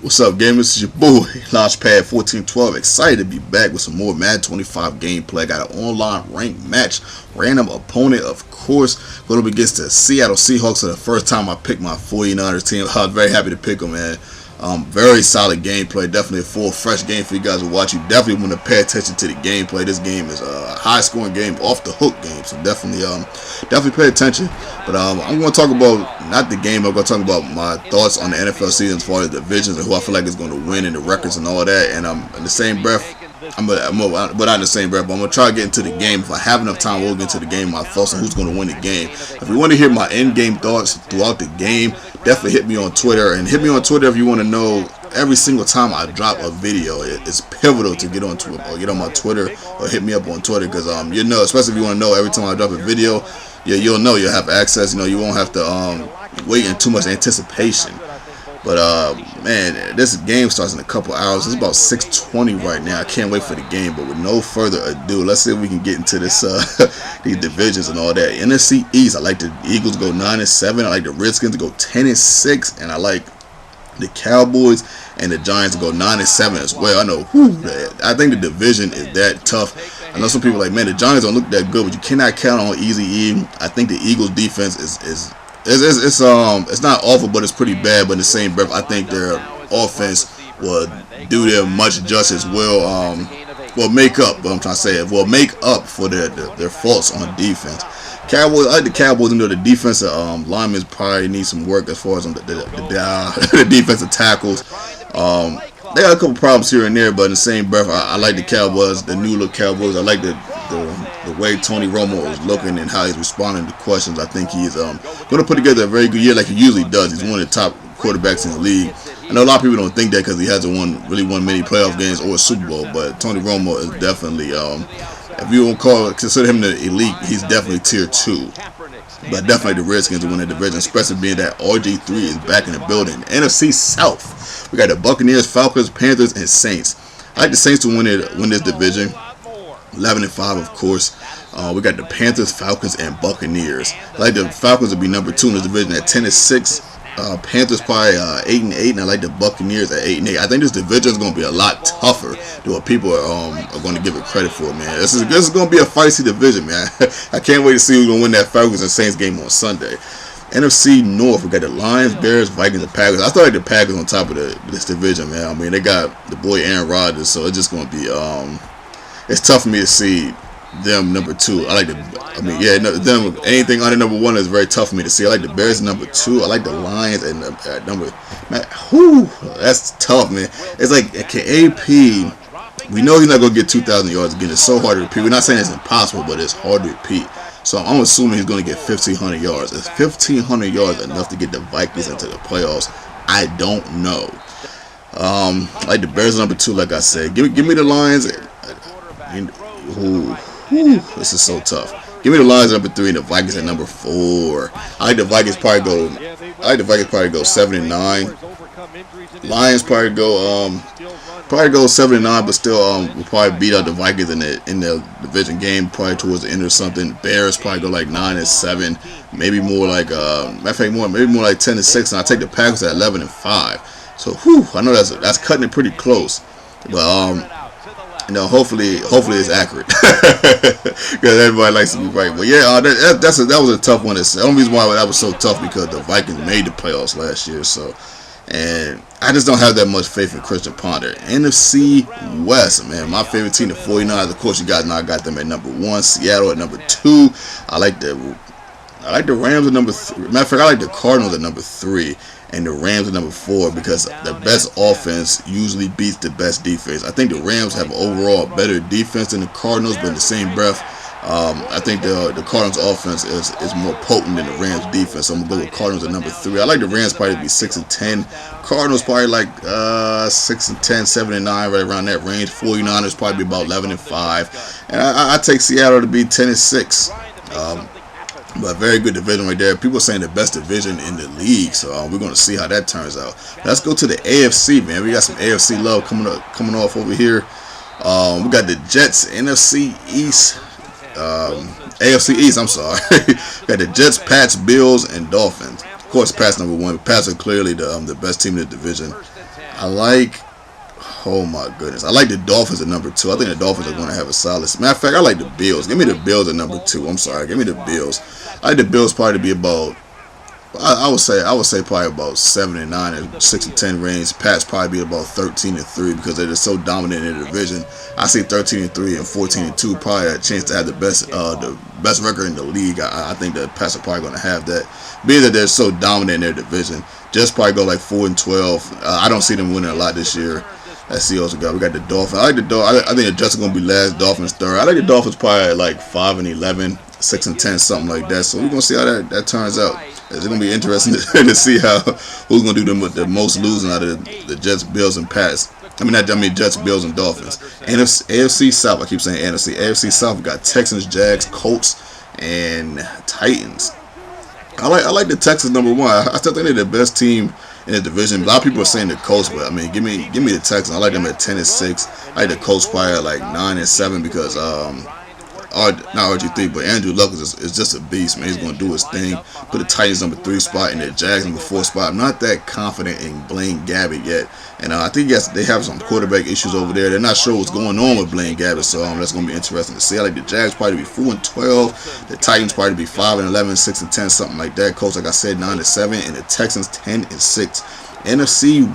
What's up, gamers? This is your boy, Launchpad 1412. Excited to be back with some more Madden 25 gameplay. Got an online ranked match. Random opponent, of course. Going up against the Seattle Seahawks for the first time I picked my 49ers team. I was very happy to pick them, man. Very solid gameplay. Definitely a full, fresh game for you guys to watch. You definitely want to pay attention to the gameplay. This game is a high-scoring game, off-the-hook game. So definitely pay attention. But I'm going to talk about, not the game, I'm going to talk about my thoughts on the NFL season as far as the divisions and who I feel like is going to win and the records and all that. And in the same breath, but not in the same breath, but I'm going to try to get into the game. If I have enough time, we'll get into the game, my thoughts on who's going to win the game. If you want to hear my in-game thoughts throughout the game, definitely hit me on Twitter. And hit me on Twitter if you want to know every single time I drop a video. It's pivotal to get on Twitter or get on my Twitter or hit me up on Twitter because, you know, especially if you want to know every time I drop a video, yeah, you'll have access. You know, you won't have to wait in too much anticipation. But man, this game starts in a couple hours. It's about 6:20 right now. I can't wait for the game. But with no further ado, let's see if we can get into this these divisions and all that. NFC East, I like the Eagles to go 9-7. I like the Redskins to go 10-6, and I like the Cowboys and the Giants to go 9-7 as well. I know, I think the division is that tough. I know some people are like, man, the Giants don't look that good, but you cannot count on Easy E. I think the Eagles defense it's not awful, but it's pretty bad. But in the same breath, I think their offense will do their much justice. Will make up. What I'm trying to say, will make up for their faults on defense. Cowboys, I like the Cowboys. You know, the defensive linemen probably need some work as far as the defensive tackles. They got a couple problems here and there, but in the same breath, I like the Cowboys, the new look Cowboys. I like the way Tony Romo is looking and how he's responding to questions. I think he's going to put together a very good year like he usually does. He's one of the top quarterbacks in the league. I know a lot of people don't think that because he hasn't really won many playoff games or a Super Bowl, but Tony Romo is definitely, if you don't consider him the elite, he's definitely tier 2. But definitely the Redskins to win the division, especially being that RG3 is back in the building. NFC South, we got the Buccaneers, Falcons, Panthers, and Saints. I like the Saints to win this division. 11-5, of course. We got the Panthers, Falcons, and Buccaneers. I like the Falcons to be number 2 in this division at 10-6. Panthers probably 8-8, and I like the Buccaneers at 8-8. I think this division is going to be a lot tougher than what people are going to give it credit for, man. This is going to be a feisty division, man. I can't wait to see who's going to win that Falcons and Saints game on Sunday. NFC North, we got the Lions, Bears, Vikings, and Packers. I still like the Packers on top of this division, man. I mean, they got the boy Aaron Rodgers, so it's just going to be it's tough for me to see them number 2. Them anything under number 1 is very tough for me to see. I like the Bears number 2. I like the Lions and number. Man, that's tough, man. It's like AP. We know he's not gonna get 2,000 yards again. It's so hard to repeat. We're not saying it's impossible, but it's hard to repeat. So I'm assuming he's gonna get 1,500 yards. Is 1,500 yards enough to get the Vikings into the playoffs? I don't know. I like the Bears number 2, like I said. Give me the Lions. This is so tough. Give me the Lions at number 3 and the Vikings at number 4. I like the Vikings probably go 7-9. Lions probably go 7-9, but still will probably beat out the Vikings in the division game probably towards the end or something. Bears probably go like 9-7, maybe more like maybe more like 10-6, and I take the Packers at 11-5. So I know that's cutting it pretty close, but you know, hopefully it's accurate because everybody likes to be right. But yeah, that was a tough one. The only reason why that was so tough because the Vikings made the playoffs last year. So, and I just don't have that much faith in Christian Ponder. NFC West, man, my favorite team, the 49ers. Of course, you guys know I got them at number 1. Seattle at number 2. I like the Rams at number 3. Matter of fact, I like the Cardinals at number 3. And the Rams are number 4 because the best offense usually beats the best defense. I think the Rams have overall better defense than the Cardinals, but in the same breath, I think the Cardinals offense is more potent than the Rams defense. So I'm going to go with Cardinals at number 3. I like the Rams probably to be 6-10. Cardinals probably like 6-10, 7-9, right around that range. 49ers probably be about 11-5. And I take Seattle to be 10-6. But very good division right there. People are saying the best division in the league, so we're going to see how that turns out. Let's go to the AFC, man. We got some AFC love coming off over here. We got the Jets, NFC East, AFC East. I'm sorry. We got the Jets, Pats, Bills, and Dolphins. Of course, Pats number 1. Pats are clearly the best team in the division. I like. Oh my goodness, I like the Dolphins at number 2. I think the Dolphins are going to have a solid. Matter of fact, I like the Bills. Give me the Bills at number 2. I'm sorry, give me the Bills. I like the Bills probably to be about. I would say probably about 7-9 and 6-10 range. Pats probably be about 13-3 because they're just so dominant in the division. I see 13-3 and 14-2 probably a chance to have the best record in the league. I think the Pats are probably going to have that, being that they're so dominant in their division. Just probably go like 4-12. I don't see them winning a lot this year. Let's see what we got the Dolphins. I like the Dolphins. I think the Jets are going to be last. Dolphins third. I like the Dolphins probably at like 5-11, 6-10, something like that. So we're going to see how that turns out. It's going to be interesting to see who's going to do the most losing out of the Jets, Bills, and Pats. Jets, Bills, and Dolphins. AFC South. I keep saying NFC. AFC South. We got Texans, Jags, Colts, and Titans. I like the Texans number 1. I still think they're the best team in the division. A lot of people are saying the Colts, but I mean, give me the Texans. I like them at 10-6. I like the Colts probably at like 9-7 because not RG3, but Andrew Luck is just a beast, man. He's going to do his thing. Put the Titans number 3 spot and the Jags number 4 spot. I'm not that confident in Blaine Gabbert yet, and I think they have some quarterback issues over there. They're not sure what's going on with Blaine Gabbert, so that's going to be interesting to see. I like the Jags probably to be 4-12, the Titans probably to be 5-11, 6-10, something like that. Colts, like I said, 9-7, and the Texans 10-6. AFC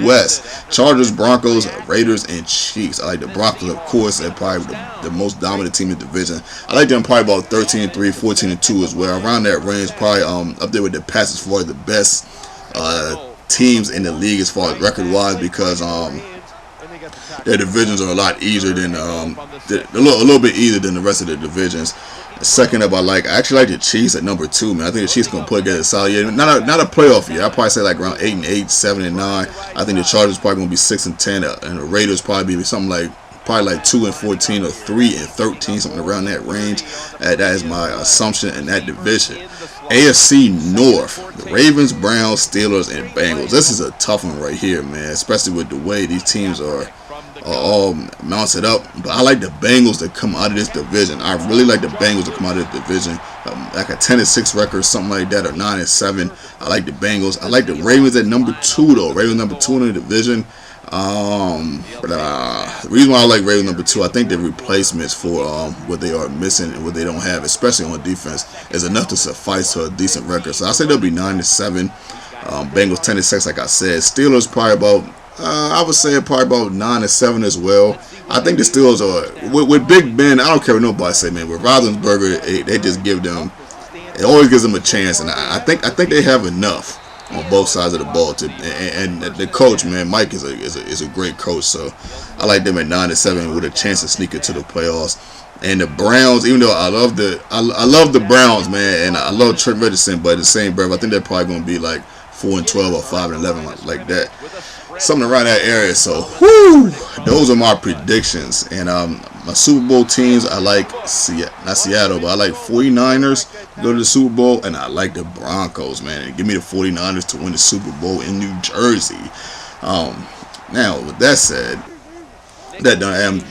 West. Chargers, Broncos, Raiders, and Chiefs. I like the Broncos, of course. They're probably the most dominant team in the division. I like them probably about 13-3, 14-2 as well. Around that range, probably up there with the Pats as far as the best teams in the league as far as record-wise, because their divisions are a lot easier than a little bit easier than the rest of the divisions. Second up, I actually like the Chiefs at number 2, man. I think the Chiefs gonna put together a solid year. Not a playoff year. I'd probably say like around 8-8, 7-9. I think the Chargers probably gonna be 6-10, and the Raiders probably be something like 2-14 or 3-13, something around that range. That is my assumption in that division. AFC North, the Ravens, Browns, Steelers, and Bengals. This is a tough one right here, man, especially with the way these teams are all mounted up. But I like the Bengals to come out of this division. I really like the Bengals to come out of this division. Like a 10-6 record, something like that, or 9-7. I like the Bengals. I like the Ravens at number 2, though. Ravens number 2 in the division. The reason why I like Ravens number 2, I think the replacements for what they are missing and what they don't have, especially on defense, is enough to suffice to a decent record. So I say they'll be 9-7. Bengals 10-6, like I said. Steelers probably about, I would say probably about 9-7 as well. I think the Steelers are with Big Ben. I don't care what nobody say, man. With Roethlisberger, they just give them. It always gives them a chance, and I think they have enough on both sides of the ball and the coach, man, Mike is a great coach, so I like them at 9-7 with a chance to sneak into the playoffs. And the Browns, even though I love the Browns, man, and I love Trent Richardson, but at the same breath, I think they're probably going to be like 4-12 or 5-11 like that, something around that area. So, those are my predictions. And my Super Bowl teams, I like not Seattle, but I like 49ers to go to the Super Bowl, and I like the Broncos, man. And give me the 49ers to win the Super Bowl in New Jersey. Now, with that said,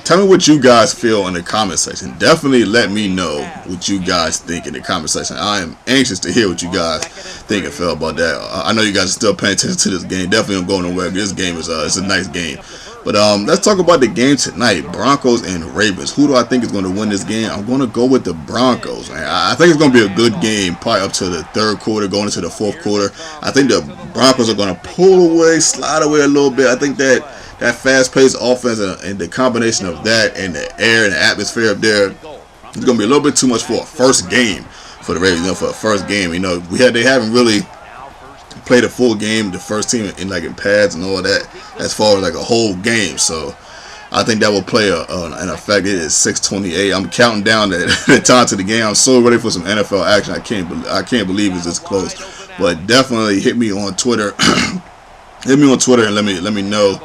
tell me what you guys feel in the comment section. Definitely let me know what you guys think in the comment section. I am anxious to hear what you guys think and feel about that. I know you guys are still paying attention to this game. Definitely don't go nowhere. This game is it's a nice game. But let's talk about the game tonight. Broncos and Ravens. Who do I think is going to win this game? I'm going to go with the Broncos, man. I think it's going to be a good game, probably up to the third quarter, going into the fourth quarter. I think the Broncos are going to pull away, slide away a little bit. I think that fast-paced offense and the combination of that and the air and the atmosphere up there is going to be a little bit too much for a first game for the Ravens. For a first game, they haven't really played a full game, the first team in pads and all that, as far as like a whole game. So I think that will play an effect. It is 6:28. I'm counting down the time to the game. I'm so ready for some NFL action. I can't believe it's this close. But definitely hit me on Twitter. Hit me on Twitter and let me know.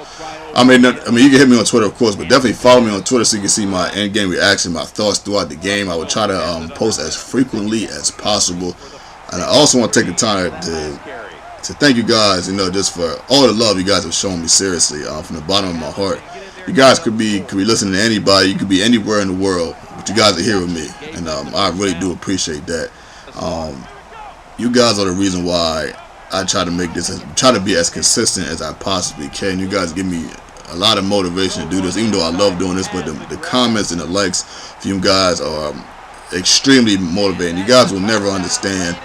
I mean, you can hit me on Twitter, of course, but definitely follow me on Twitter so you can see my end-game reaction, my thoughts throughout the game. I will try to post as frequently as possible. And I also want to take the time to thank you guys, just for all the love you guys have shown me, seriously, from the bottom of my heart. You guys could be listening to anybody. You could be anywhere in the world, but you guys are here with me, and I really do appreciate that. You guys are the reason why I try to make this, try to be as consistent as I possibly can. You guys give me a lot of motivation to do this, even though I love doing this. But the comments and the likes from you guys are extremely motivating. You guys will never understand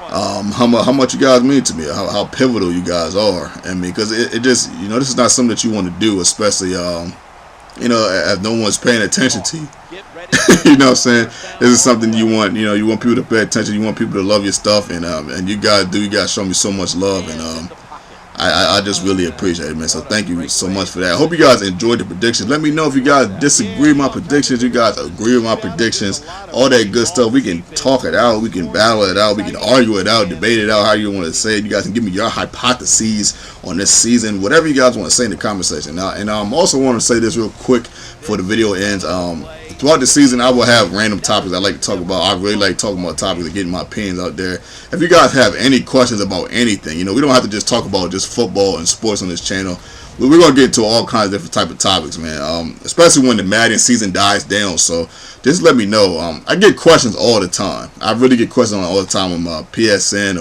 how much you guys mean to me, how pivotal you guys are. I mean, because it just, you know, this is not something that you want to do, especially you know, if no one's paying attention to you. You know what I'm saying? This is something you want. You know, you want people to pay attention. You want people to love your stuff, and you guys do. You guys show me so much love, and I just really appreciate it, man. So thank you so much for that. I hope you guys enjoyed the predictions. Let me know if you guys disagree with my predictions. You guys agree with my predictions. All that good stuff. We can talk it out. We can battle it out. We can argue it out, debate it out, how you want to say it. You guys can give me your hypotheses on this season. Whatever you guys want to say in the comment section. Now, and I also want to say this real quick before the video ends. Throughout the season, I will have random topics I like to talk about. I really like talking about topics and getting my opinions out there. If you guys have any questions about anything, you know, we don't have to just talk about just football and sports on this channel. We're going to get into all kinds of different type of topics, man, especially when the Madden season dies down. So just let me know. I get questions all the time. I really get questions all the time on my PSN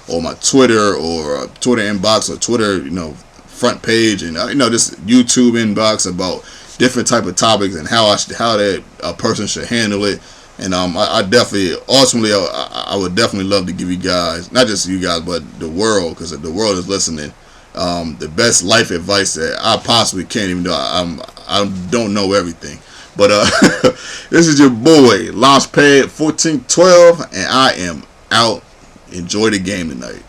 or my Twitter or Twitter inbox or Twitter, you know, front page, and you know, just YouTube inbox about different type of topics and how that a person should handle it. And I definitely, ultimately, I would definitely love to give you guys, not just you guys, but the world, because the world is listening, the best life advice that I possibly can, even though I don't know everything. But this is your boy Launchpad 1412, and I am out. Enjoy the game tonight.